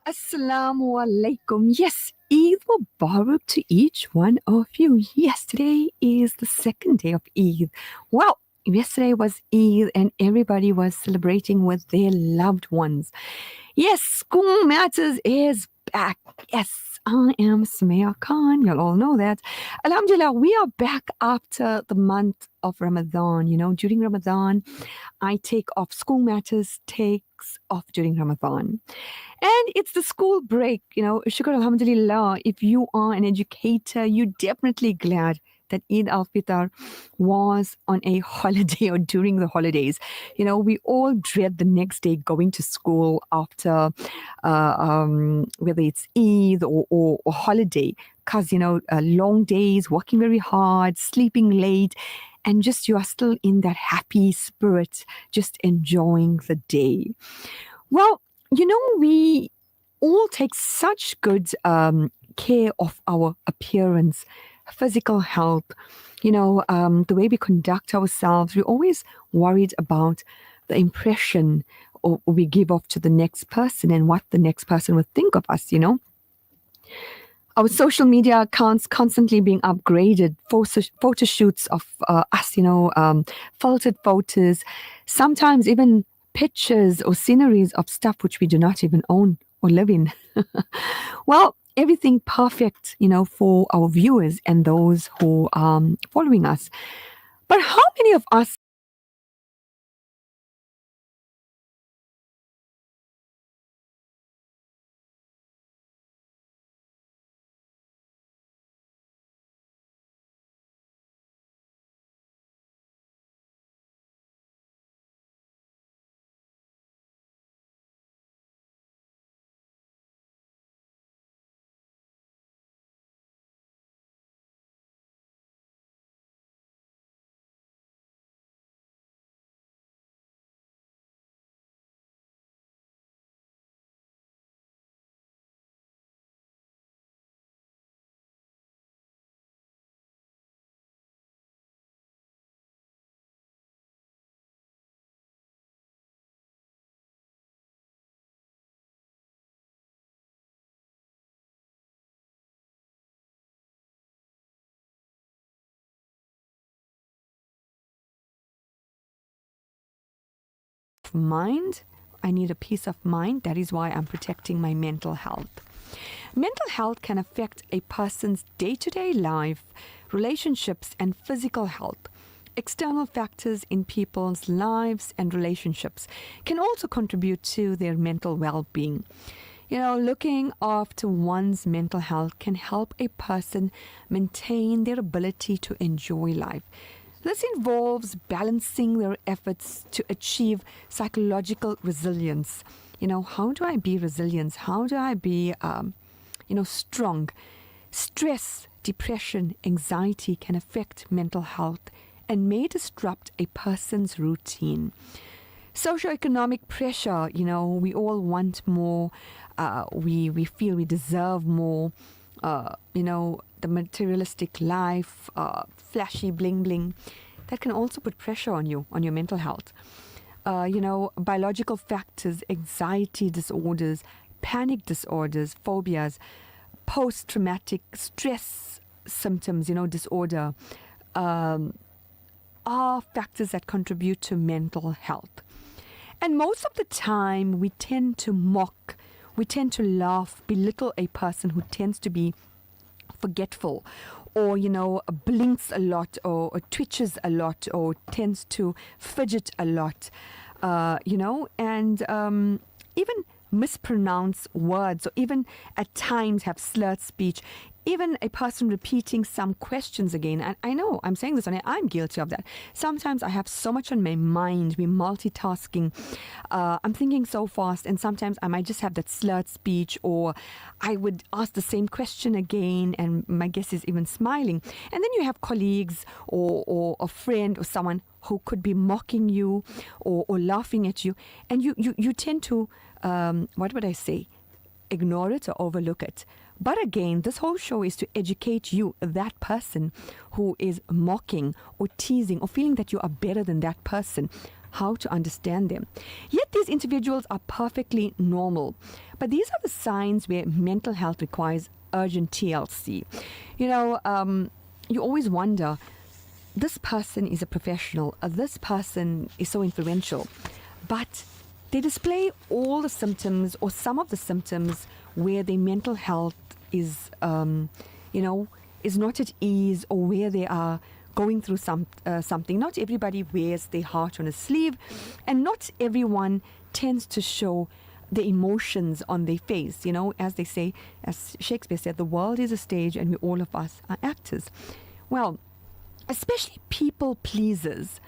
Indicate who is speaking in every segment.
Speaker 1: Assalamu alaikum. Yes, Eid Mubarak to each one of you. Yes, today is the second day of Eid. Well, yesterday was Eid and everybody was celebrating with their loved ones. Yes, School Matters is back. Yes, I am Sumaya Khan. You'll all know that. Alhamdulillah, we are back after the month of Ramadan. During Ramadan, I take off. School Matters takes off during Ramadan. And it's the school break, Shukr Alhamdulillah. If you are an educator, you're definitely glad that Eid al-Fitr was on a holiday or during the holidays. We all dread the next day going to school after, whether it's Eid or holiday, because, long days, working very hard, sleeping late, and just you are still in that happy spirit, just enjoying the day. Well, we all take such good care of our appearance, physical health, the way we conduct ourselves. We're always worried about the impression we give off to the next person and what the next person would think of us, Our social media accounts constantly being upgraded, photo shoots of us, filtered photos, sometimes even pictures or sceneries of stuff which we do not even own or live in. Well, everything perfect, for our viewers and those who are following us. But how many of us mind, I need a peace of mind. That is why I'm protecting my mental health. Mental health can affect a person's day-to-day life, relationships, and physical health. External factors in people's lives and relationships can also contribute to their mental well-being. Looking after one's mental health can help a person maintain their ability to enjoy life. This involves balancing their efforts to achieve psychological resilience. How do I be resilient? How do I be, strong? Stress, depression, anxiety can affect mental health and may disrupt a person's routine. Socioeconomic pressure, we all want more. We feel we deserve more. The materialistic life, flashy bling bling, that can also put pressure on you, on your mental health. Biological factors, anxiety disorders, panic disorders, phobias, post-traumatic stress symptoms, disorder, are factors that contribute to mental health. And most of the time, we tend to mock, we tend to laugh, belittle a person who tends to be forgetful or blinks a lot or twitches a lot or tends to fidget a lot, and even mispronounce words or even at times have slurred speech. Even a person repeating some questions again. And I know I'm saying this and I'm guilty of that. Sometimes I have so much on my mind. We're multitasking. I'm thinking so fast, and sometimes I might just have that slurred speech, or I would ask the same question again, and my guest is even smiling. And then you have colleagues or a friend or someone who could be mocking you or laughing at you, and you tend to, what would I say, ignore it or overlook it. But again, this whole show is to educate you, that person who is mocking or teasing or feeling that you are better than that person, how to understand them. Yet these individuals are perfectly normal. But these are the signs where mental health requires urgent TLC. You always wonder, this person is a professional, this person is so influential, but they display all the symptoms or some of the symptoms where their mental health is, is not at ease, or where they are going through something. Not everybody wears their heart on a sleeve, and not everyone tends to show the emotions on their face. As they say, as Shakespeare said, the world is a stage and we all of us are actors. Well, especially people pleasers,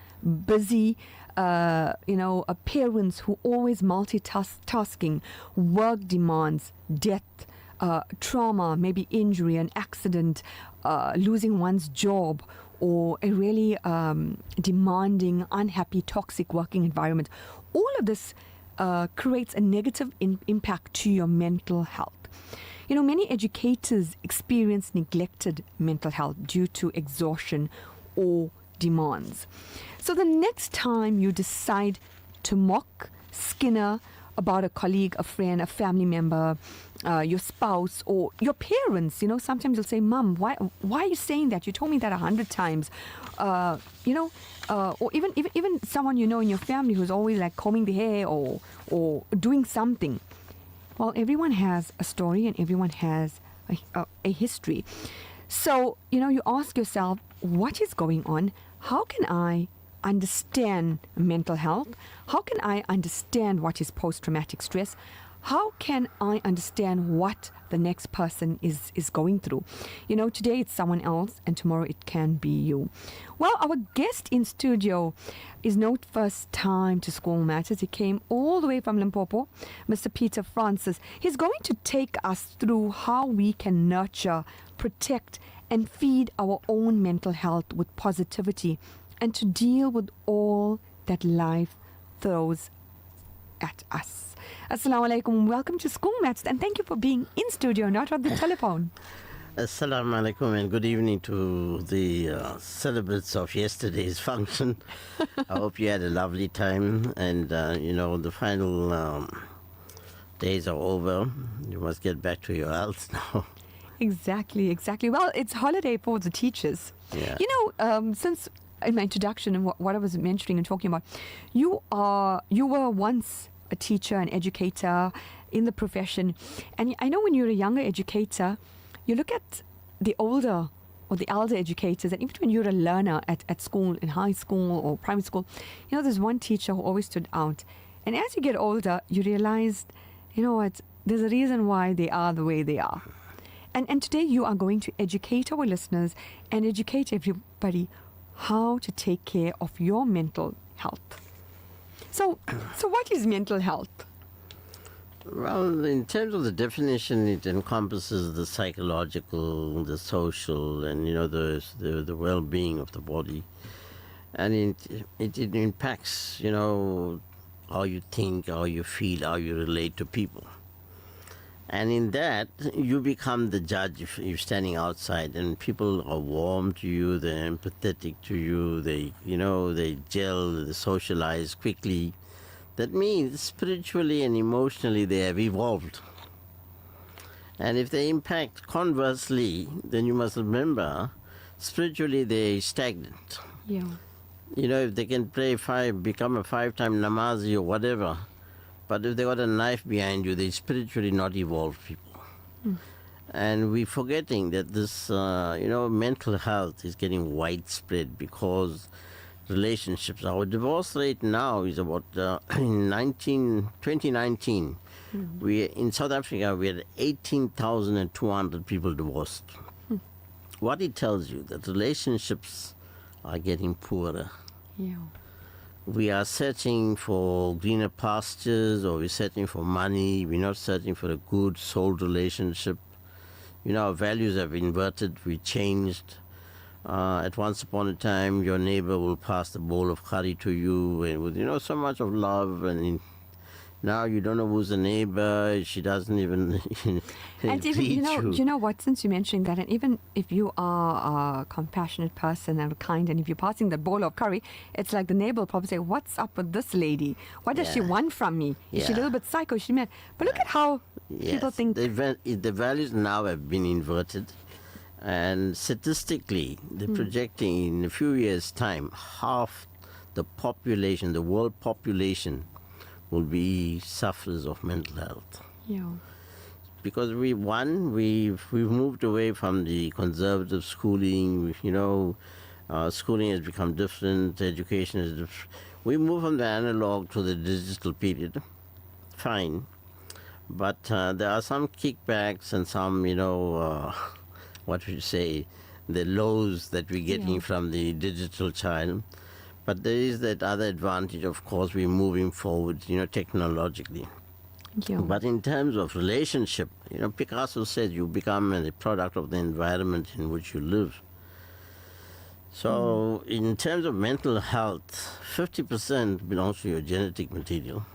Speaker 1: busy, parents who always multitasking, work demands, death, trauma, maybe injury, an accident, losing one's job, or a really demanding, unhappy, toxic working environment. All of this creates a negative impact to your mental health. Many educators experience neglected mental health due to exhaustion or demands. So the next time you decide to mock, skinner about a colleague, a friend, a family member, your spouse, or your parents, sometimes you'll say, "Mom, why are you saying that? You told me that 100 times." Or even someone in your family who's always like combing the hair or doing something. Well, everyone has a story and everyone has a history. So, you ask yourself, what is going on? How can I understand mental health? How can I understand what is post-traumatic stress? How can I understand what the next person is going through? Today it's someone else and tomorrow it can be you. Well, our guest in studio is no first time to School Matters. He came all the way from Limpopo, Mr. Peter Francis. He's going to take us through how we can nurture, protect, and feed our own mental health with positivity, and to deal with all that life throws at us. Assalamu alaikum. Welcome to School Matters, and thank you for being in studio, not on the telephone.
Speaker 2: Assalamu alaikum, and good evening to the celebrants of yesterday's function. I hope you had a lovely time, and the final days are over. You must get back to your health now.
Speaker 1: Exactly. Well, it's holiday for the teachers.
Speaker 2: Yeah.
Speaker 1: Since in my introduction and what I was mentioning and talking about, you were once a teacher, an educator in the profession, and I know when you're a younger educator, you look at the older or the elder educators, and even when you're a learner at school, in high school or primary school, there's one teacher who always stood out. And as you get older, you realize, there's a reason why they are the way they are. And today you are going to educate our listeners and educate everybody how to take care of your mental health. So what is mental health?
Speaker 2: Well, in terms of the definition, it encompasses the psychological, the social, and the well-being of the body, and it impacts how you think, how you feel, how you relate to people. And in that, you become the judge if you're standing outside and people are warm to you, they're empathetic to you, they gel, they socialize quickly. That means spiritually and emotionally they have evolved. And if they impact conversely, then you must remember, spiritually they're stagnant.
Speaker 1: Yeah.
Speaker 2: If they can become a 5-time namazi or whatever, but if they got a knife behind you, they're spiritually not evolved people. And we're forgetting that this, mental health is getting widespread because relationships. Our divorce rate now is about, in 2019, in South Africa, we had 18,200 people divorced. What it tells you, that relationships are getting poorer.
Speaker 1: Yeah.
Speaker 2: We are searching for greener pastures, or we're searching for money. We're not searching for a good soul relationship. Our values have inverted. We changed. At once upon a time, your neighbor will pass the bowl of curry to you, and with so much of love, and Now you don't know who's the neighbor. She doesn't even
Speaker 1: And even,
Speaker 2: greet you.
Speaker 1: you know what, since you're mentioning that, and even if you are a compassionate person and kind, and if you're passing the bowl of curry, it's like the neighbor will probably say, what's up with this lady? What does she
Speaker 2: Yeah.
Speaker 1: want from me? Is she a
Speaker 2: Yeah.
Speaker 1: little bit psycho? Is she mad? But look at how people
Speaker 2: Yes,
Speaker 1: think.
Speaker 2: the values now have been inverted, and statistically, they're projecting in a few years' time, half the population, the world population, will be sufferers of mental health.
Speaker 1: Yeah.
Speaker 2: Because we've moved away from the conservative schooling. Schooling has become different. Education is different. We move from the analog to the digital period. Fine. But there are some kickbacks and some, what would you say, the lows that we're getting
Speaker 1: Yeah.
Speaker 2: from the digital child. But there is that other advantage, of course, we're moving forward, technologically.
Speaker 1: Yeah.
Speaker 2: But in terms of relationship, Picasso said you become a product of the environment in which you live. So in terms of mental health, 50% belongs to your genetic material.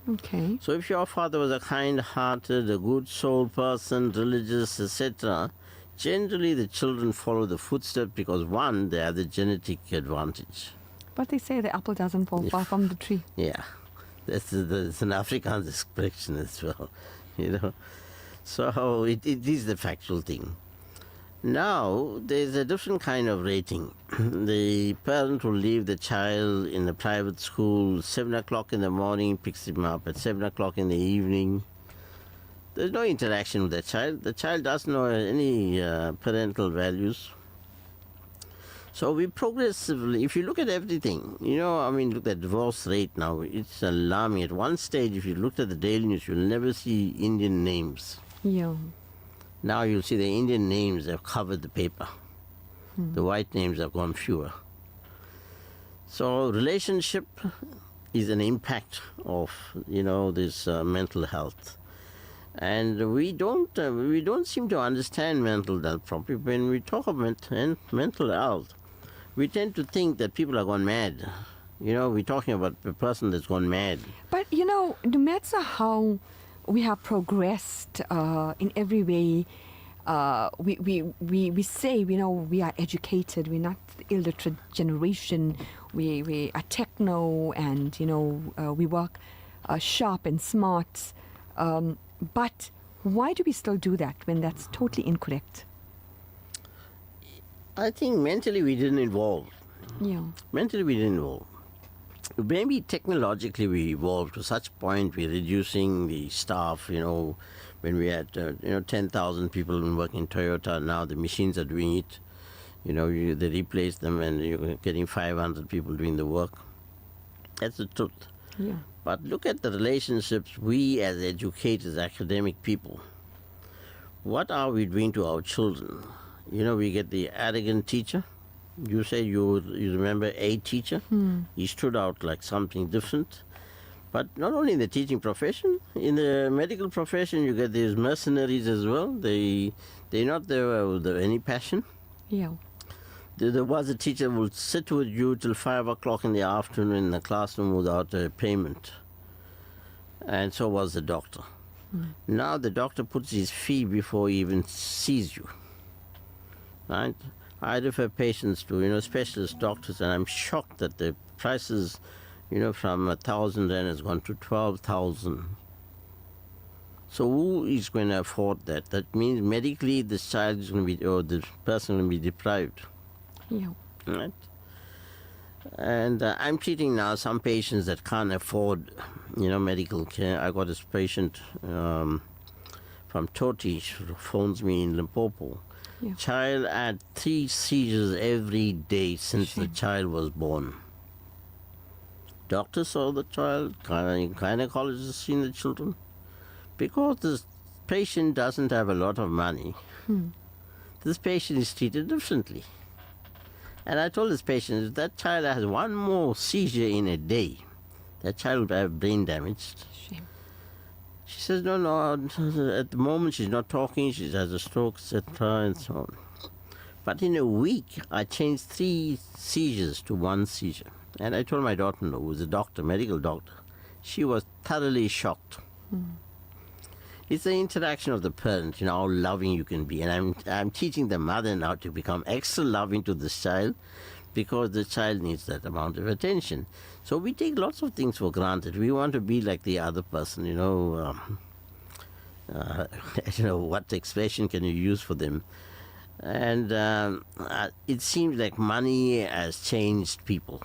Speaker 1: Okay.
Speaker 2: So if your father was a kind-hearted, a good soul person, religious, etc., generally the children follow the footsteps because, one, they have the genetic advantage.
Speaker 1: But they say the apple doesn't fall far from the tree.
Speaker 2: Yeah, it's an Afrikaans expression as well, So it is the factual thing. Now, there's a different kind of rating. The parent will leave the child in a private school 7 o'clock in the morning, picks him up at 7 o'clock in the evening. There's no interaction with the child. The child doesn't know any parental values. So we progressively, if you look at everything, look at divorce rate now, it's alarming. At one stage, if you looked at the daily news, you'll never see Indian names.
Speaker 1: Yeah.
Speaker 2: Now you'll see the Indian names have covered the paper. The white names have gone fewer. So relationship is an impact of, this mental health. And we don't seem to understand mental health properly. When we talk about mental health, we tend to think that people are gone mad. We're talking about a person that's gone mad.
Speaker 1: But no matter how we have progressed in every way, we say we are educated. We're not the illiterate generation. We are techno, and we work sharp and smart. But why do we still do that when that's totally incorrect?
Speaker 2: I think mentally we didn't evolve.
Speaker 1: Yeah.
Speaker 2: Mentally we didn't evolve. Maybe technologically we evolved to such point we're reducing the staff, when we had 10,000 people working in Toyota, now the machines are doing it. They replace them and you're getting 500 people doing the work. That's the truth.
Speaker 1: Yeah.
Speaker 2: But look at the relationships we as educators, academic people, what are we doing to our children? We get the arrogant teacher. You say you remember a teacher? He stood out like something different. But not only in the teaching profession, in the medical profession, you get these mercenaries as well. They're not there with any passion.
Speaker 1: Yeah.
Speaker 2: There was a teacher who would sit with you till 5 o'clock in the afternoon in the classroom without payment. And so was the doctor. Now the doctor puts his fee before he even sees you. Right? I refer patients to, specialist doctors, and I'm shocked that the prices, from 1,000 rand has gone to 12,000. So who is going to afford that? That means medically this child is going to be, or the person will be deprived.
Speaker 1: Yeah.
Speaker 2: Right? And I'm treating now some patients that can't afford, medical care. I got this patient from Totish who phones me in Limpopo.
Speaker 1: Yeah.
Speaker 2: Child had 3 seizures every day since the child was born. Doctor saw the child, gynecologist seen the children. Because this patient doesn't have a lot of money, this patient is treated differently. And I told this patient, if that child has one more seizure in a day, that child will have brain damage.
Speaker 1: Shame.
Speaker 2: She says, no, at the moment she's not talking, she has a stroke, etc., and so on. But in a week, I changed 3 seizures to 1 seizure. And I told my daughter-in-law, who was a doctor, medical doctor, She was thoroughly shocked. It's the interaction of the parent, how loving you can be. And I'm teaching the mother now to become extra loving to this child because the child needs that amount of attention. So we take lots of things for granted. We want to be like the other person, what expression can you use for them? And it seems like money has changed people.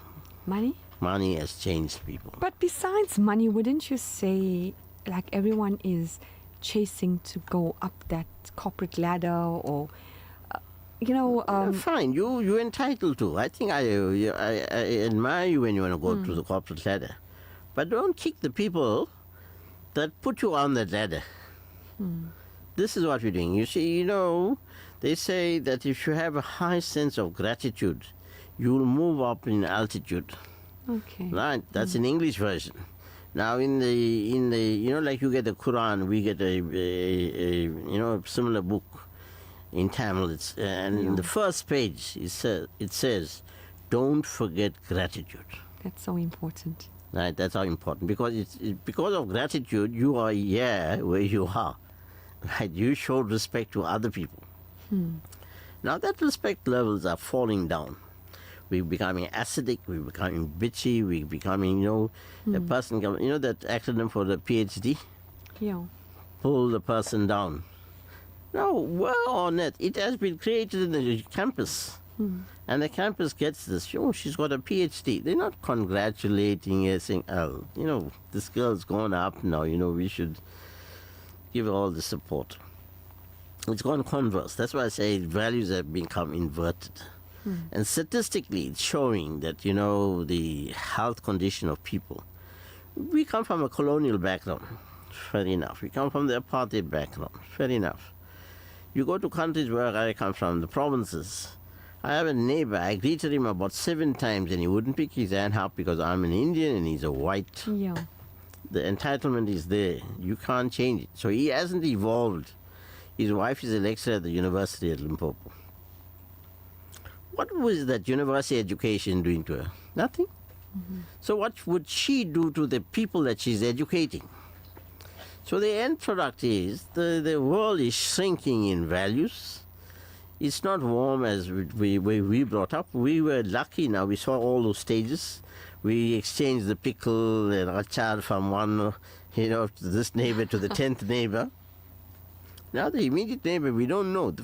Speaker 1: Money?
Speaker 2: Money has changed people.
Speaker 1: But besides money, wouldn't you say like everyone is chasing to go up that corporate ladder or,
Speaker 2: Fine, you're entitled to. I think I admire you when you want to go to the corporate ladder. But don't kick the people that put you on that ladder. This is what we're doing. You see, they say that if you have a high sense of gratitude, you'll move up in altitude.
Speaker 1: Okay.
Speaker 2: Right? That's an English version. Now, in the like you get the Quran, we get a similar book in Tamil. And in the first page, it says, "Don't forget gratitude."
Speaker 1: That's so important.
Speaker 2: Right? That's how important, because because of gratitude you are here where you are. Right? You showed respect to other people. Now that respect levels are falling down. We're becoming acidic, we're becoming bitchy, we're becoming, a person, that acronym for the PhD?
Speaker 1: Yeah.
Speaker 2: Pull the person down. No, well on it. It has been created in the campus. And the campus gets this, she's got a PhD. They're not congratulating her, saying, this girl's gone up now, we should give her all the support. It's gone converse. That's why I say values have become inverted. And statistically, it's showing that, the health condition of people. We come from a colonial background, fair enough. We come from the apartheid background, fair enough. You go to countries where I come from, the provinces. I have a neighbor, I greeted him about 7 times and he wouldn't pick his hand up because I'm an Indian and he's a white.
Speaker 1: Yeah.
Speaker 2: The entitlement is there. You can't change it. So he hasn't evolved. His wife is a lecturer at the University at Limpopo. What was that university education doing to her? Nothing. So what would she do to the people that she's educating? So the end product is the world is shrinking in values. It's not warm as we brought up. We were lucky now. We saw all those stages. We exchanged the pickle and achar from one, to this neighbor to the 10th neighbor. Now the immediate neighbor, we don't know.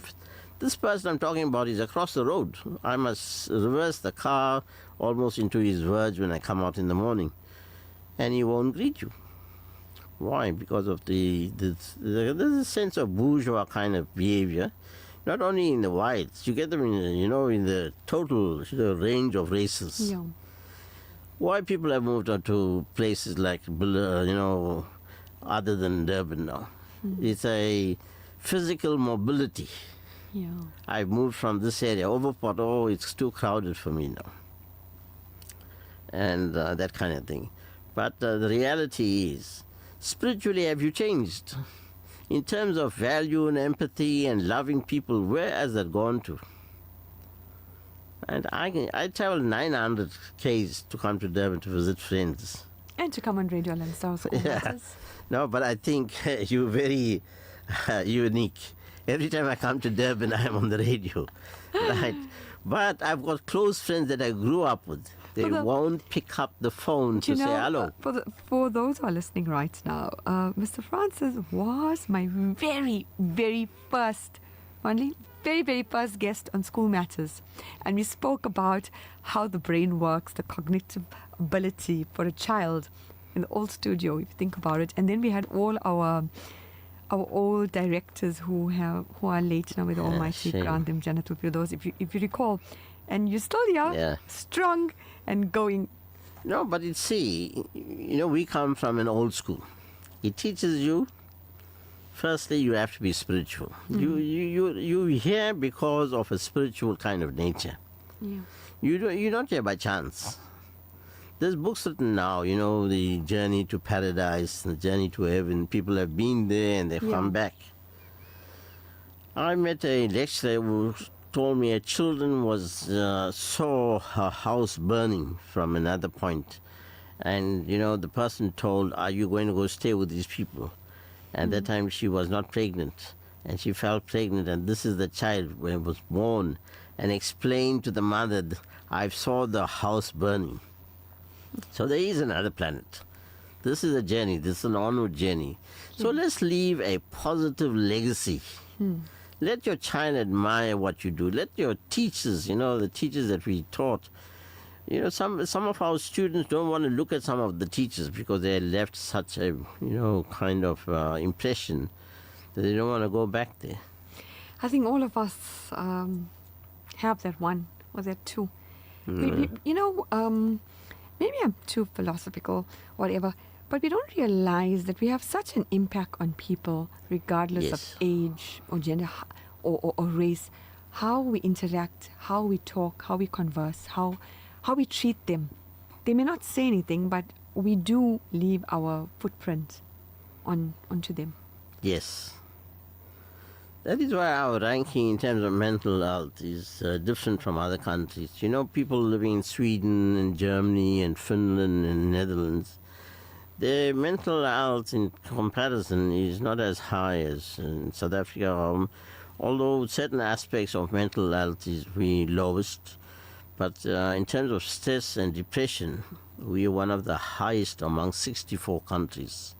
Speaker 2: This person I'm talking about is across the road. I must reverse the car almost into his verge when I come out in the morning. And he won't greet you. Why? Because of there's a sense of bourgeois kind of behavior. Not only in the whites, you get them in the total range of races.
Speaker 1: Yeah.
Speaker 2: Why people have moved on to places like, other than Durban now. It's a physical mobility.
Speaker 1: Yeah.
Speaker 2: I moved from this area, Overport, it's too crowded for me now. And that kind of thing. But the reality is, spiritually, have you changed? In terms of value and empathy and loving people, where has that gone to? And I travel 900 Ks to come to Durban to visit friends.
Speaker 1: And to come on Radio Leinster School Matters.
Speaker 2: No, but I think you're very unique. Every time I come to Durban, I'm on the radio, right? But I've got close friends that I grew up with. They won't pick up the phone to say hello.
Speaker 1: For those who are listening right now, Mr. Francis was my very, very first, very, very first guest on School Matters. And we spoke about how the brain works, the cognitive ability for a child in the old studio, if you think about it. And then we had all our old directors who are late now with the Almighty grant them Jannatul Firdaus, if you recall, and you're still here, strong and going.
Speaker 2: No, but we come from an old school. It teaches you. Firstly, you have to be spiritual. You here because of a spiritual kind of nature.
Speaker 1: Yeah.
Speaker 2: You're not here by chance. There's books written now, the journey to paradise, the journey to heaven. People have been there and they've come back. I met a lecturer who told me a children saw her house burning from another point, And the person told, "Are you going to go stay with these people?" And that time she was not pregnant, and she fell pregnant, and this is the child when it was born, and explained to the mother, "I saw the house burning." So there is another planet. This is a journey. This is an onward journey. So let's leave a positive legacy. Let your child admire what you do. Let your teachers, the teachers that we taught, some of our students don't want to look at some of the teachers because they left such a, kind of impression that they don't want to go back there.
Speaker 1: I think all of us have that one or that two. Maybe I'm too philosophical, whatever, but we don't realize that we have such an impact on people, regardless of
Speaker 2: Yes.
Speaker 1: age or gender or race. How we interact, how we talk, how we converse, how we treat them. They may not say anything, but we do leave our footprint onto them.
Speaker 2: Yes. That is why our ranking in terms of mental health is different from other countries. People living in Sweden and Germany and Finland and Netherlands, their mental health in comparison is not as high as in South Africa, although certain aspects of mental health is the lowest. But in terms of stress and depression, we are one of the highest among 64 countries.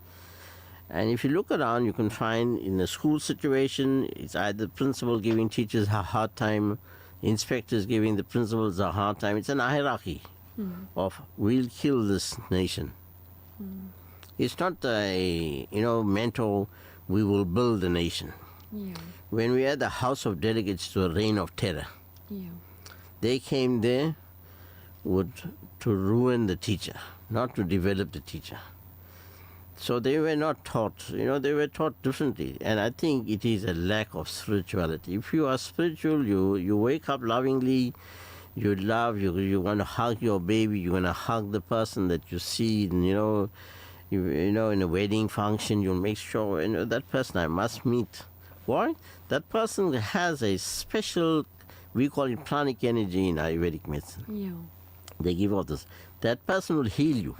Speaker 2: And if you look around, you can find in a school situation, it's either principal giving teachers a hard time, inspectors giving the principals a hard time. It's an hierarchy of we'll kill this nation. It's not a, mental, we will build a nation.
Speaker 1: Yeah,
Speaker 2: When we had the House of Delegates to a reign of terror,
Speaker 1: yeah,
Speaker 2: they came there to ruin the teacher, not to develop the teacher. So they were not taught, they were taught differently. And I think it is a lack of spirituality. If you are spiritual, you wake up lovingly, you love, you want to hug your baby, you want to hug the person that you see, and, in a wedding function, you'll make sure, that person I must meet. Why? That person has a special, we call it pranic energy in Ayurvedic medicine.
Speaker 1: yeah.
Speaker 2: They give out this. That person will heal you.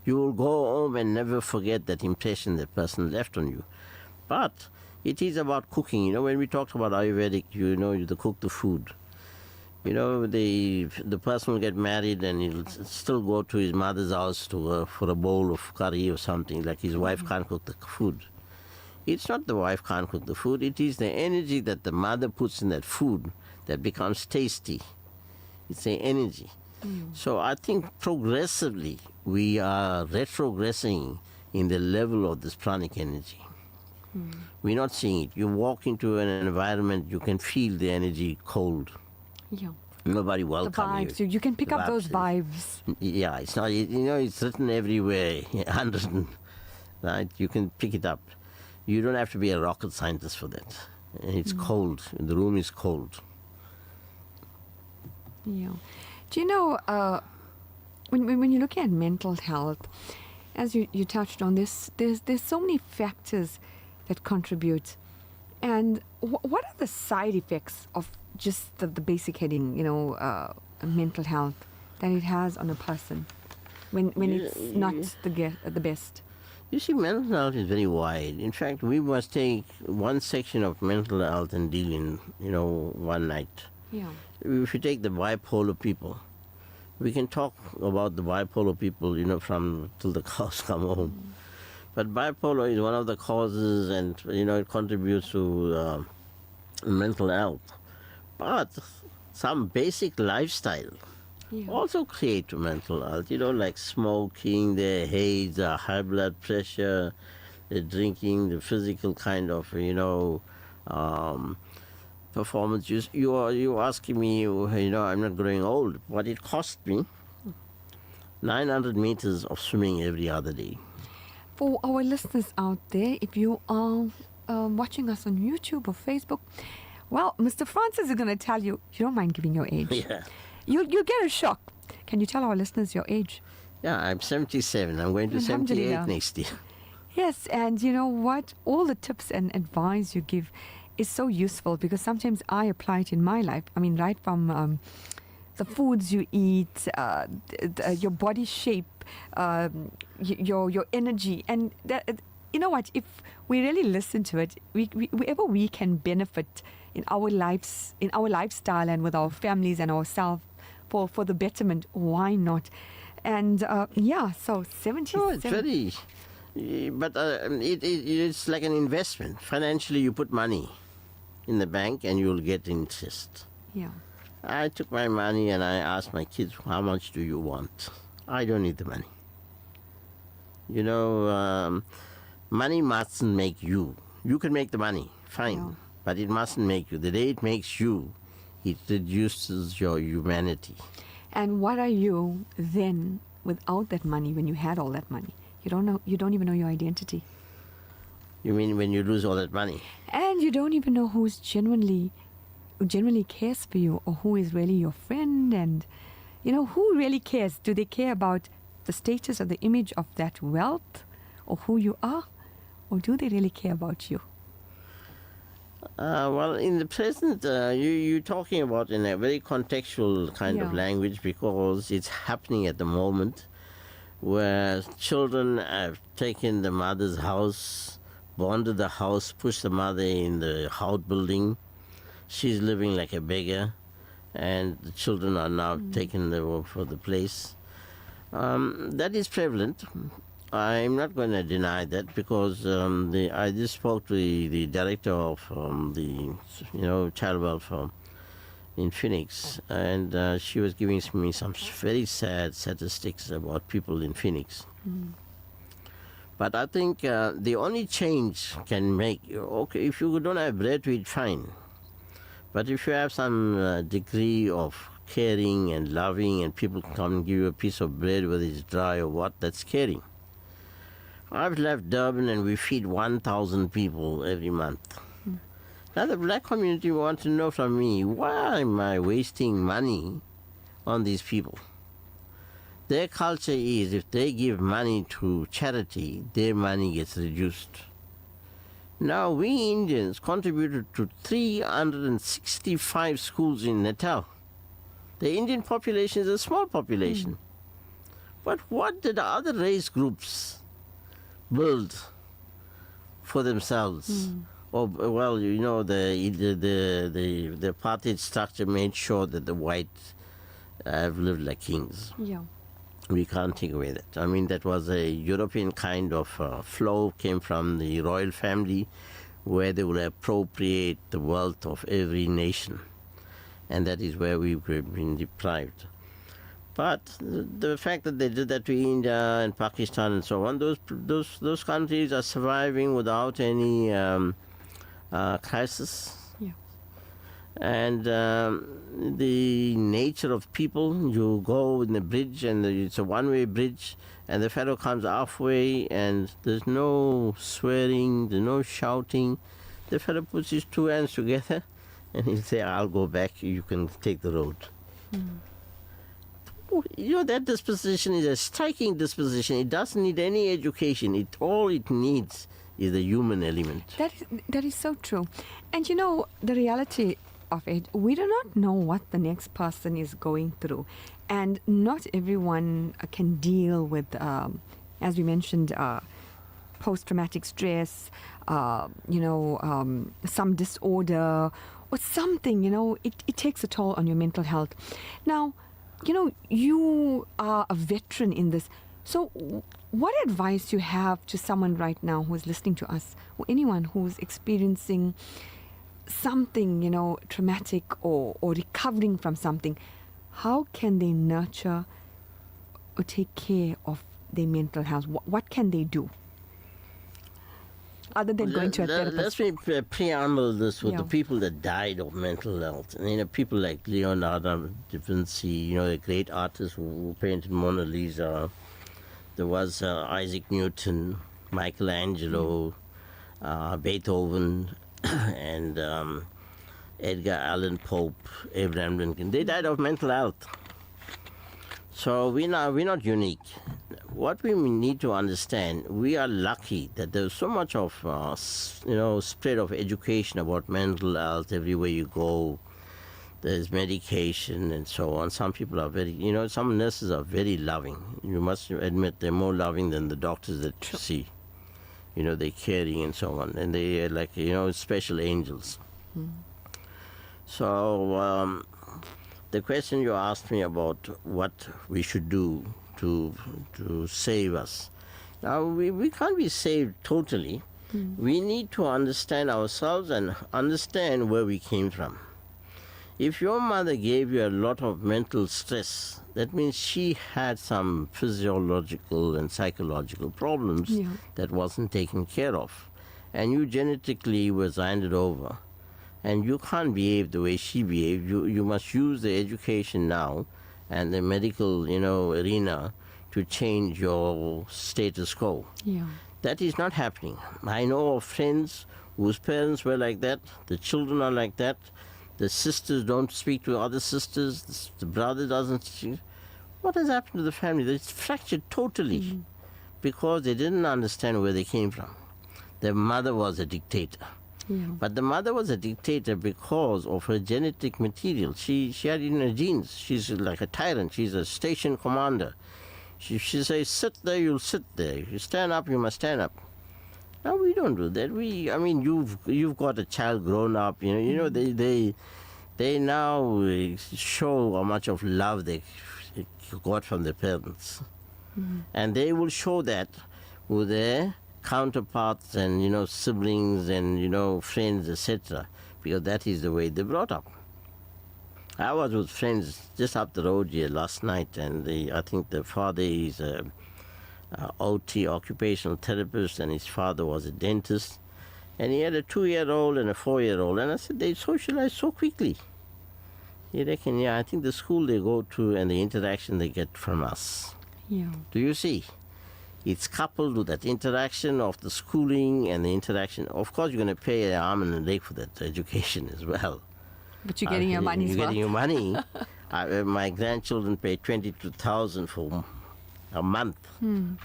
Speaker 2: You will go home and never forget that impression that person left on you. But it is about cooking. When we talked about Ayurvedic, you cook the food. The person will get married and he'll still go to his mother's house for a bowl of curry or something, like his wife can't cook the food. It's not the wife can't cook the food, it is the energy that the mother puts in that food that becomes tasty. It's the energy. So I think progressively we are retrogressing in the level of this pranic energy. We're not seeing it. You walk into an environment, you can feel the energy cold.
Speaker 1: Yeah.
Speaker 2: Nobody
Speaker 1: The
Speaker 2: welcome you.
Speaker 1: vibes. You can pick
Speaker 2: The
Speaker 1: up those
Speaker 2: vibes.
Speaker 1: vibes.
Speaker 2: Yeah, it's not. It's written everywhere. Right? You can pick it up. You don't have to be a rocket scientist for that. And it's cold. The room is cold.
Speaker 1: Yeah. Do you know, when you're looking at mental health, as you touched on this, there's so many factors that contribute. And what are the side effects of just the basic heading, mental health that it has on a person when it's not the best?
Speaker 2: You see, mental health is very wide. In fact, we must take one section of mental health and deal in, one night.
Speaker 1: Yeah.
Speaker 2: If you take the bipolar people, we can talk about the bipolar people, from till the cows come home. But bipolar is one of the causes, and it contributes to mental health. But some basic lifestyle also create mental health. Like smoking, the haze, the high blood pressure, the drinking, the physical kind of performance. You asking me, I'm not growing old, but it cost me 900 meters of swimming every other day.
Speaker 1: For our listeners out there, if you are watching us on YouTube or Facebook, well, Mr. Francis is going to tell you don't mind giving your age.
Speaker 2: Yeah.
Speaker 1: You'll get a shock. Can you tell our listeners your age?
Speaker 2: Yeah, I'm 77. I'm going to 78
Speaker 1: Alhamdulillah.
Speaker 2: next year.
Speaker 1: Yes, and you know what? All the tips and advice you give is so useful because sometimes I apply it in my life. I mean, right from the foods you eat, your body shape, your energy, and that, you know what? If we really listen to it, wherever we can benefit in our lives, in our lifestyle, and with our families and ourselves for the betterment, why not? And yeah, so 77.
Speaker 2: No, it's very. But it's like an investment. Financially, you put money in the bank and you'll get interest.
Speaker 1: Yeah.
Speaker 2: I took my money and I asked my kids, how much do you want? I don't need the money. You know, money mustn't make you. You can make the money, fine,
Speaker 1: Yeah.
Speaker 2: but it mustn't make you. The day it makes you, it reduces your humanity.
Speaker 1: And what are you then without that money when you had all that money? You don't know. You don't even know your identity.
Speaker 2: You mean when you lose all that money?
Speaker 1: And you don't even know who genuinely cares for you, or who is really your friend, and who really cares. Do they care about the status or the image of that wealth, or who you are, or do they really care about you?
Speaker 2: Well, in the present, you're talking about in a very contextual kind of
Speaker 1: Yeah.
Speaker 2: language, because it's happening at the moment, where children have taken the mother's house, bonded the house, pushed the mother in the outbuilding. She's living like a beggar, and the children are now taken for the place. That is prevalent. I'm not going to deny that, because I just spoke to the director of the child welfare in Phoenix, and she was giving me some very sad statistics about people in Phoenix. But I think the only change can make, okay, if you don't have bread to eat, fine. But if you have some degree of caring and loving, and people come and give you a piece of bread, whether it's dry or what, that's caring. I've left Durban and we feed 1,000 people every month. Now the black community wants to know from me, why am I wasting money on these people? Their culture is, if they give money to charity, their money gets reduced. Now we Indians contributed to 365 schools in Natal. The Indian population is a small population. But what did the other race groups build for themselves? Or, well, the apartheid structure made sure that the whites have lived like kings.
Speaker 1: Yeah.
Speaker 2: We can't take away that. I mean, that was a European kind of flow, came from the royal family, where they will appropriate the wealth of every nation. And that is where we've been deprived. But the fact that they did that to India and Pakistan and so on, those countries are surviving without any crisis.
Speaker 1: Yeah.
Speaker 2: And the nature of people, you go in the bridge and it's a one-way bridge, and the fellow comes halfway and there's no swearing, there's no shouting. The fellow puts his two hands together and he'll say, I'll go back, you can take the road. That disposition is a striking disposition. It doesn't need any education. All it needs is the human element.
Speaker 1: That is so true. And the reality of it, we do not know what the next person is going through. And not everyone can deal with, as we mentioned, post-traumatic stress, some disorder or something, it takes a toll on your mental health. Now, you are a veteran in this. So what advice you have to someone right now who is listening to us, or anyone who's experiencing something, traumatic or recovering from something? How can they nurture or take care of their mental health? What can they do? Other than going to a therapist.
Speaker 2: Let me preamble this with
Speaker 1: Yeah.
Speaker 2: the people that died of mental health. And, people like Leonardo da Vinci, a great artist who painted Mona Lisa. There was Isaac Newton, Michelangelo, Beethoven, and Edgar Allan Pope, Abraham Lincoln. They died of mental health. So we're not unique. What we need to understand, we are lucky that there's so much of spread of education about mental health everywhere you go. there's medication and so on. Some people are very, some nurses are very loving. You must admit they're more loving than the doctors that you see. They're caring and so on. And they are like, special angels. So the question you asked me about what we should do to save us. Now, we can't be saved totally. We need to understand ourselves and understand where we came from. If your mother gave you a lot of mental stress, that means she had some physiological and psychological problems that wasn't taken care of. And you genetically was handed over. And you can't behave the way she behaved. You must use the education now and the medical, arena to change your status quo.
Speaker 1: Yeah.
Speaker 2: That is not happening. I know of friends whose parents were like that. The children are like that. The sisters don't speak to other sisters. The brother doesn't speak. What has happened to the family? It's fractured totally because they didn't understand where they came from. Their mother was a dictator.
Speaker 1: Yeah.
Speaker 2: But the mother was a dictator because of her genetic material. She had it in her genes. She's like a tyrant. She's a station commander. She says, sit there, you'll sit there. If you stand up, you must stand up. Now we don't do that. You've got a child grown up. They now show how much of love they got from their parents, and they will show that with their counterparts and siblings and friends, etc. Because that is the way they brought up. I was with friends just up the road here last night, and I think the father is a OT, occupational therapist, and his father was a dentist, and he had a 2-year-old and a 4-year-old, and I said they socialize so quickly. He reckon, I think the school they go to and the interaction they get from us.
Speaker 1: Yeah.
Speaker 2: Do you see? It's coupled with that interaction of the schooling and the interaction. Of course, you're going to pay an arm and a leg for that education as well.
Speaker 1: But you're getting your money's
Speaker 2: You're
Speaker 1: worth.
Speaker 2: getting your money. My grandchildren pay $22,000 for a month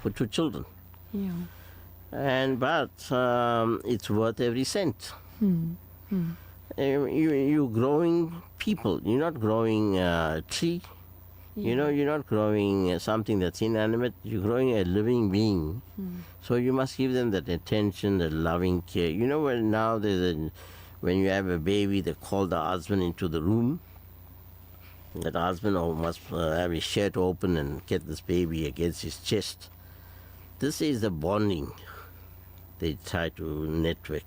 Speaker 2: for 2 children.
Speaker 1: Yeah.
Speaker 2: But it's worth every cent. You're growing people. You're not growing a tree. You're not growing something that's inanimate. You're growing a living being. So you must give them that attention, that loving care. When now when you have a baby, they call the husband into the room. That husband must have his shirt open and get this baby against his chest. This is the bonding they try to network,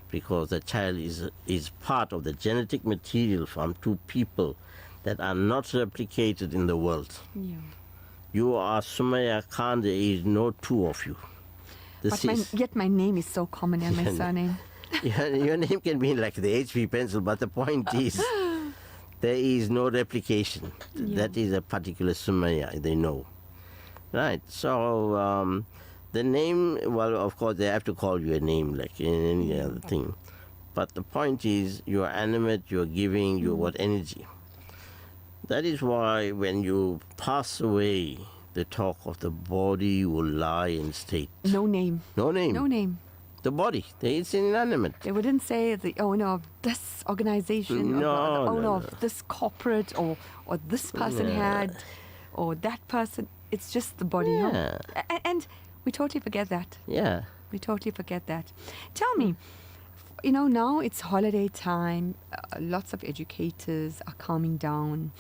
Speaker 2: because the child is part of the genetic material from 2 people that are not replicated in the world.
Speaker 1: Yeah.
Speaker 2: You are Sumaya Khan, there is no 2 of you.
Speaker 1: Yet my name is so common and my surname.
Speaker 2: Your name can be like the HP pencil, but the point is, there is no replication. That is a particular Sumaya, they know. Right, so the name, well, of course, they have to call you a name like in any other thing. But the point is, you're animate, you're giving, you've got energy. That is why when you pass away, the talk of the body will lie in state.
Speaker 1: No name.
Speaker 2: No name.
Speaker 1: No name.
Speaker 2: The body, it's inanimate.
Speaker 1: They wouldn't say the owner of this organization, or the owner of this corporate, or this person had, or that person. It's just the body.
Speaker 2: Yeah.
Speaker 1: And we totally forget that.
Speaker 2: Yeah.
Speaker 1: We totally forget that. Tell me, now it's holiday time. Lots of educators are calming down.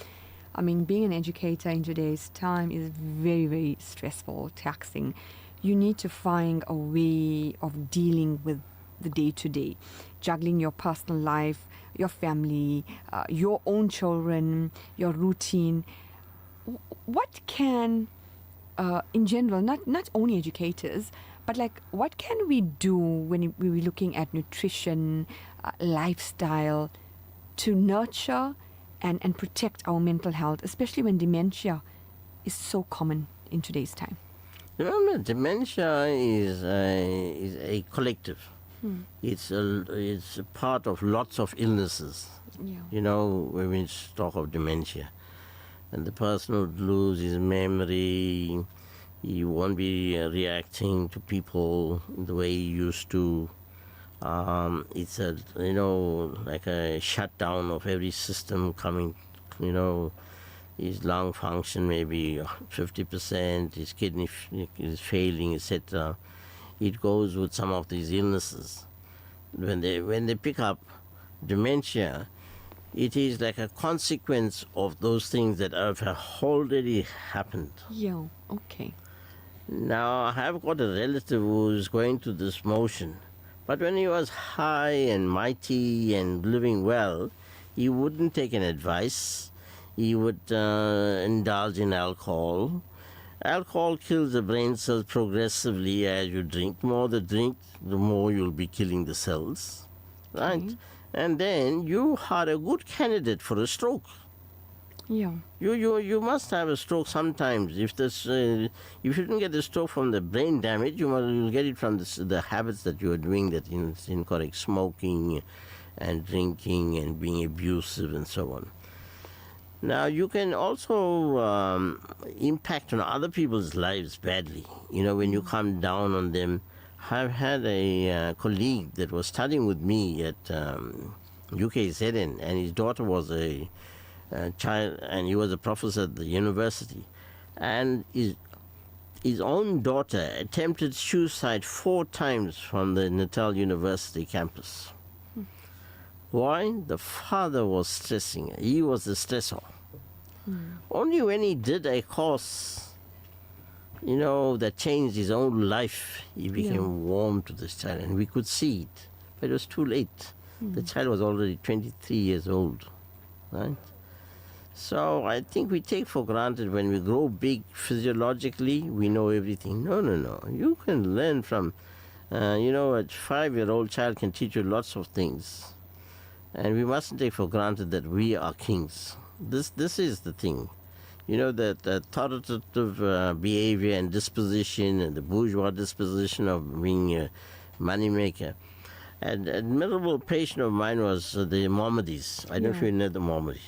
Speaker 1: I mean, being an educator in today's time is very, very stressful, taxing. You need to find a way of dealing with the day-to-day, juggling your personal life, your family, your own children, your routine. What can, in general, not only educators, but what can we do when we're looking at nutrition, lifestyle, to nurture and protect our mental health, especially when dementia is so common in today's time?
Speaker 2: Remember, dementia is a collective. It's a part of lots of illnesses.
Speaker 1: Yeah.
Speaker 2: When we talk of dementia, and the person would lose his memory. He won't be reacting to people the way he used to. It's a like a shutdown of every system coming. You know, his lung function maybe 50%, his kidney is failing, etc. It goes with some of these illnesses. When they pick up dementia, it is like a consequence of those things that have already happened.
Speaker 1: Yeah. Okay.
Speaker 2: Now, I have got a relative who is going through this motion, but when he was high and mighty and living well, he wouldn't take an advice. He would indulge in alcohol. Alcohol kills the brain cells progressively as you drink. The more the drink, the more you'll be killing the cells, right?
Speaker 1: Okay.
Speaker 2: And then you are a good candidate for a stroke.
Speaker 1: Yeah.
Speaker 2: You must have a stroke sometimes. If you didn't get the stroke from the brain damage, you'll get it from the habits that you are doing, that is incorrect, smoking and drinking and being abusive and so on. Now you can also impact on other people's lives badly. When you come down on them. I've had a colleague that was studying with me at UKZN, and his daughter was a child, and he was a professor at the university, and his own daughter attempted suicide 4 times from the Natal University campus. Why? The father was stressing. He was the stressor. Only when he did a course, that changed his own life, he became warm to this child, and we could see it. But it was too late. The child was already 23 years old, right? So I think we take for granted when we grow big physiologically, we know everything. No. You can learn from, a 5-year-old child can teach you lots of things. And we mustn't take for granted that we are kings. This is the thing. That authoritative behavior and disposition, and the bourgeois disposition of being a moneymaker. An admirable patient of mine was the Mohammedis. I don't know if you know the Mohammedis.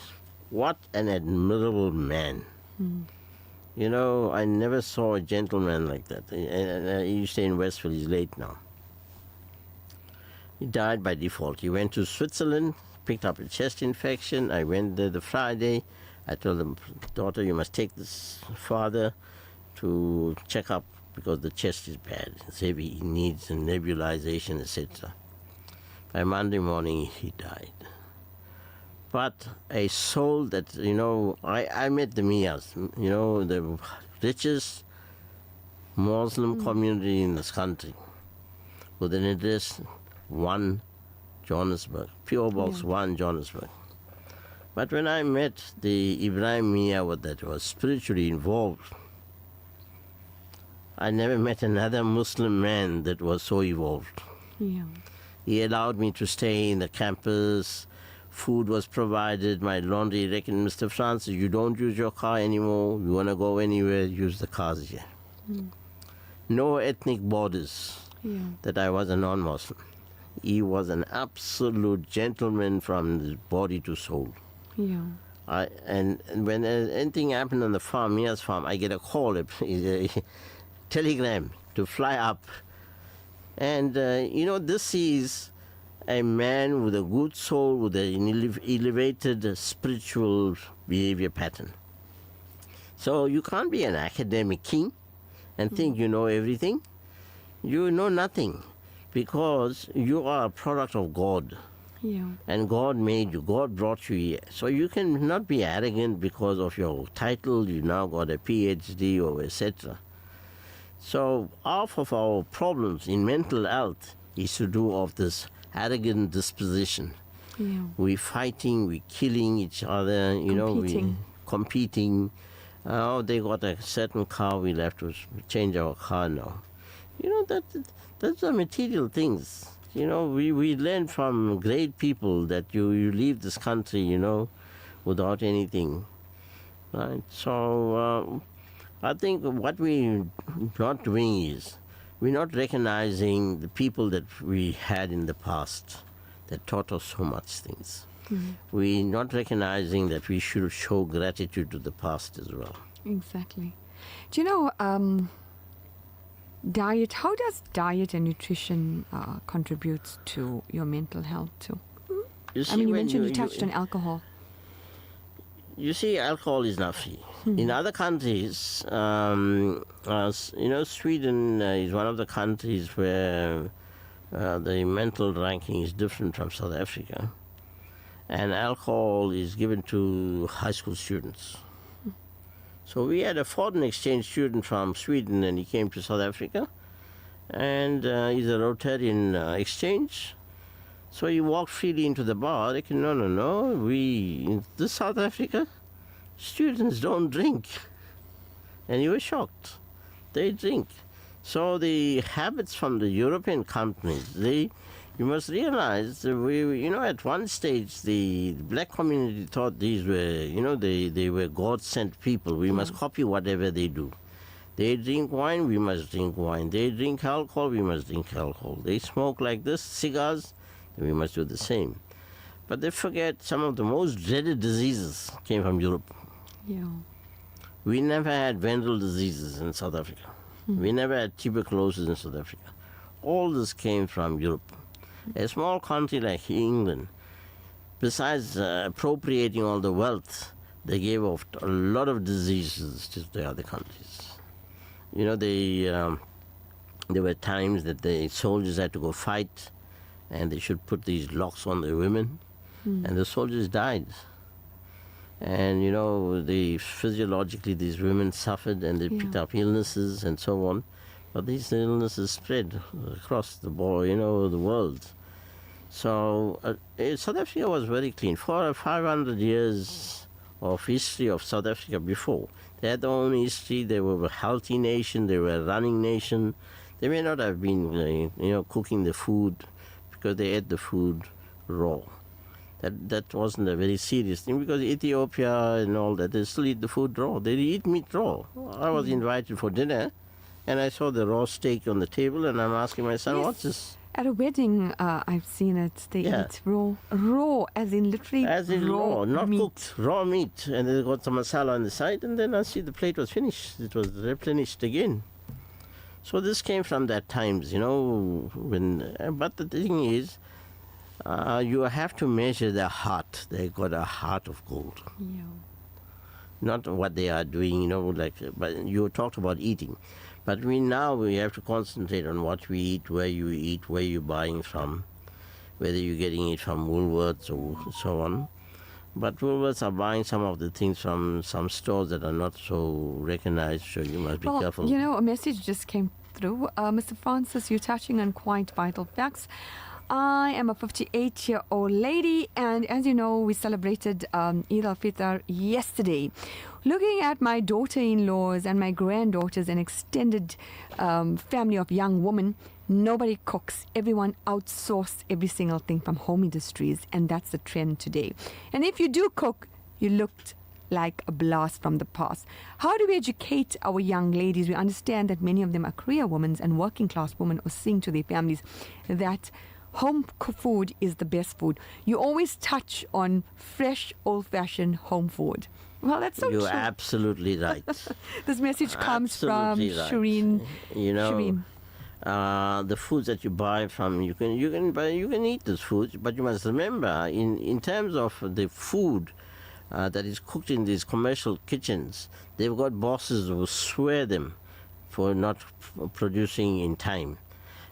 Speaker 2: What an admirable man. I never saw a gentleman like that. He used to stay in Westville. He's late now. He died by default. He went to Switzerland, picked up a chest infection. I went there the Friday. I told him, daughter, you must take this father to check up because the chest is bad. It's heavy. He needs a nebulization, etc. By Monday morning, he died. But a soul that, I met the Miyas, the richest Muslim community in this country, with an address 1 Johannesburg, P.O. Box 1 Johannesburg. But when I met the Ibrahim Mia that was spiritually involved, I never met another Muslim man that was so evolved.
Speaker 1: Yeah.
Speaker 2: He allowed me to stay in the campus. Food was provided. My laundry reckoned, Mr. Francis, you don't use your car anymore. You want to go anywhere, use the cars here. No ethnic borders that I was a non-Muslim. He was an absolute gentleman from the body to soul.
Speaker 1: Yeah.
Speaker 2: And when anything happened on the farm, Mia's farm, I get a call, a telegram to fly up. And, this is a man with a good soul, with an elevated spiritual behavior pattern. So you can't be an academic king and think you know everything. You know nothing, because you are a product of God.
Speaker 1: Yeah.
Speaker 2: And God made you. God brought you here. So you can not be arrogant because of your title. You now got a PhD or etc. So half of our problems in mental health is to do of this arrogant disposition.
Speaker 1: Yeah.
Speaker 2: We're fighting, we're killing each other,
Speaker 1: Competing.
Speaker 2: we competing. Oh, they got a certain car, we'll have to change our car now. That's the material things. We learn from great people that you leave this country, without anything. Right? So I think what we're not doing is we're not recognizing the people that we had in the past that taught us so much things. We're not recognizing that we should show gratitude to the past as well.
Speaker 1: Exactly. Do you know, Diet. How does diet and nutrition contribute to your mental health too?
Speaker 2: You
Speaker 1: I
Speaker 2: see,
Speaker 1: mean, you
Speaker 2: when
Speaker 1: mentioned you touched on alcohol.
Speaker 2: you see, alcohol is not free. In other countries, Sweden is one of the countries where the mental ranking is different from South Africa, and alcohol is given to high school students. So we had a foreign exchange student from Sweden, and he came to South Africa, and he's a Rotarian exchange. So he walked freely into the bar. They can, no, in this South Africa, students don't drink. And he was shocked. They drink. So the habits from the European companies, you must realize that at one stage the black community thought these were, they were God-sent people. We must copy whatever they do. They drink wine, we must drink wine. They drink alcohol, we must drink alcohol. They smoke like this, cigars, we must do the same. But they forget some of the most dreaded diseases came from Europe.
Speaker 1: Yeah.
Speaker 2: We never had venereal diseases in South Africa. We never had tuberculosis in South Africa. All this came from Europe. A small country like England, besides appropriating all the wealth, they gave off a lot of diseases to the other countries. There were times that the soldiers had to go fight, and they should put these locks on the women, and the soldiers died. And physiologically these women suffered, and they picked up illnesses and so on. But these illnesses spread across the board, the world. So South Africa was very clean. For 500 years of history of South Africa before, they had their own history. They were a healthy nation. They were a running nation. They may not have been, cooking the food because they ate the food raw. That wasn't a very serious thing, because Ethiopia and all that, they still eat the food raw. They eat meat raw. I was invited for dinner, and I saw the raw steak on the table, and I'm asking my son, what's this?
Speaker 1: At a wedding, I've seen it. They eat raw, as in literally
Speaker 2: As in raw, not
Speaker 1: meat.
Speaker 2: cooked, raw meat. And they got some masala on the side, and then I see the plate was finished. It was replenished again. So this came from that times, but the thing is, you have to measure their heart. They got a heart of gold.
Speaker 1: Yeah.
Speaker 2: Not what they are doing, but you talked about eating. But we have to concentrate on what we eat, where you're buying from, whether you're getting it from Woolworths or so on. But Woolworths are buying some of the things from some stores that are not so recognized, so you must be careful.
Speaker 1: A message just came through. Mr. Francis, you're touching on quite vital facts. I am a 58-year-old lady, and as you know, we celebrated Eid al-Fitr yesterday. Looking at my daughter-in-laws and my granddaughters, an extended family of young women, nobody cooks. Everyone outsources every single thing from home industries, and that's the trend today. And if you do cook, you looked like a blast from the past. How do we educate our young ladies? We understand that many of them are career women and working class women, or saying to their families that home food is the best food. You always touch on fresh, old-fashioned home food. Well, that's so true.
Speaker 2: You're absolutely right.
Speaker 1: This message comes from
Speaker 2: Shireen.
Speaker 1: Shireen.
Speaker 2: The foods that you buy from, you can eat these foods, but you must remember, in terms of the food that is cooked in these commercial kitchens, they've got bosses who swear them for not producing in time.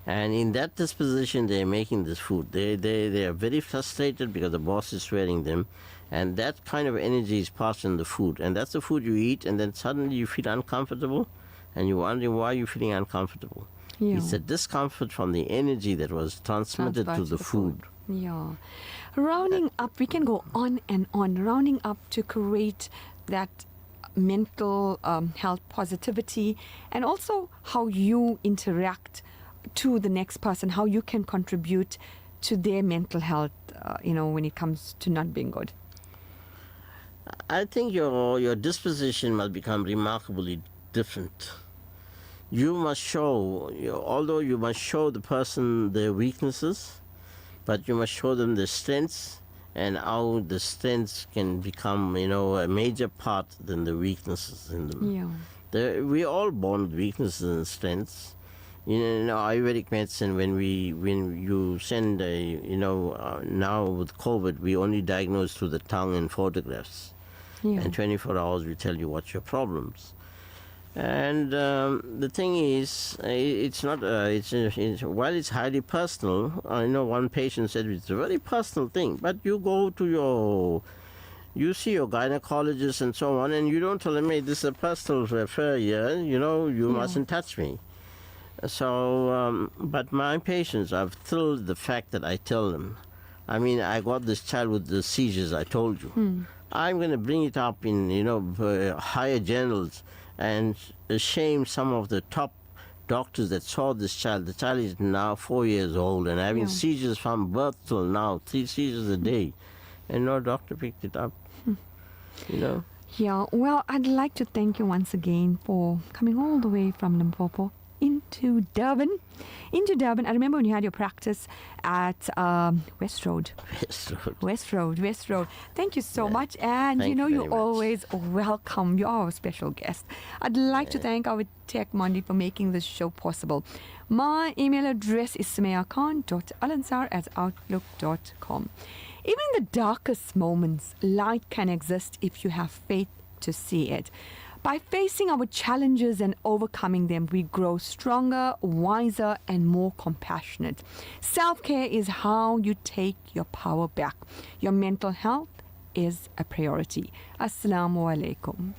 Speaker 2: And in that disposition, they're making this food. They are very frustrated because the boss is swearing them. And that kind of energy is passed in the food. And that's the food you eat, and then suddenly you feel uncomfortable, and you're wondering why you're feeling uncomfortable.
Speaker 1: Yeah.
Speaker 2: It's a discomfort from the energy that was transmitted to the food.
Speaker 1: Yeah. Rounding up, we can go on and on. Rounding up to create that mental health positivity, and also how you interact to the next person, how you can contribute to their mental health, when it comes to not being good.
Speaker 2: I think your disposition must become remarkably different. You must show, although you must show the person their weaknesses, but you must show them the strengths, and how the strengths can become, a major part than the weaknesses in them.
Speaker 1: Yeah.
Speaker 2: We're all born with weaknesses and strengths. Ayurvedic medicine, when you send now with COVID, we only diagnose through the tongue and photographs,
Speaker 1: Yeah.
Speaker 2: and 24 hours we tell you what's your problems. And the thing is, it's not. While it's highly personal, I know one patient said it's a very personal thing. But you see your gynecologist and so on, and you don't tell them, "Hey, this is a personal affair here. You mustn't touch me." So, but my patients, I've thrilled the fact that I tell them. I mean, I got this child with the seizures I told you. I'm going to bring it up in, higher journals and shame some of the top doctors that saw this child. The child is now 4 years old and having seizures from birth till now, 3 seizures a day. And no doctor picked it up,
Speaker 1: Yeah, well, I'd like to thank you once again for coming all the way from Limpopo into Durban. I remember when you had your practice at West Road. West Road. Thank you so much. And
Speaker 2: Thank you
Speaker 1: you're
Speaker 2: very much.
Speaker 1: always welcome. You're our special guest. I'd like to thank our Tech Monday for making this show possible. My email address is sumayakhan.alansar@outlook.com. Even in the darkest moments, light can exist if you have faith to see it. By facing our challenges and overcoming them, we grow stronger, wiser, and more compassionate. Self-care is how you take your power back. Your mental health is a priority. Assalamu alaikum.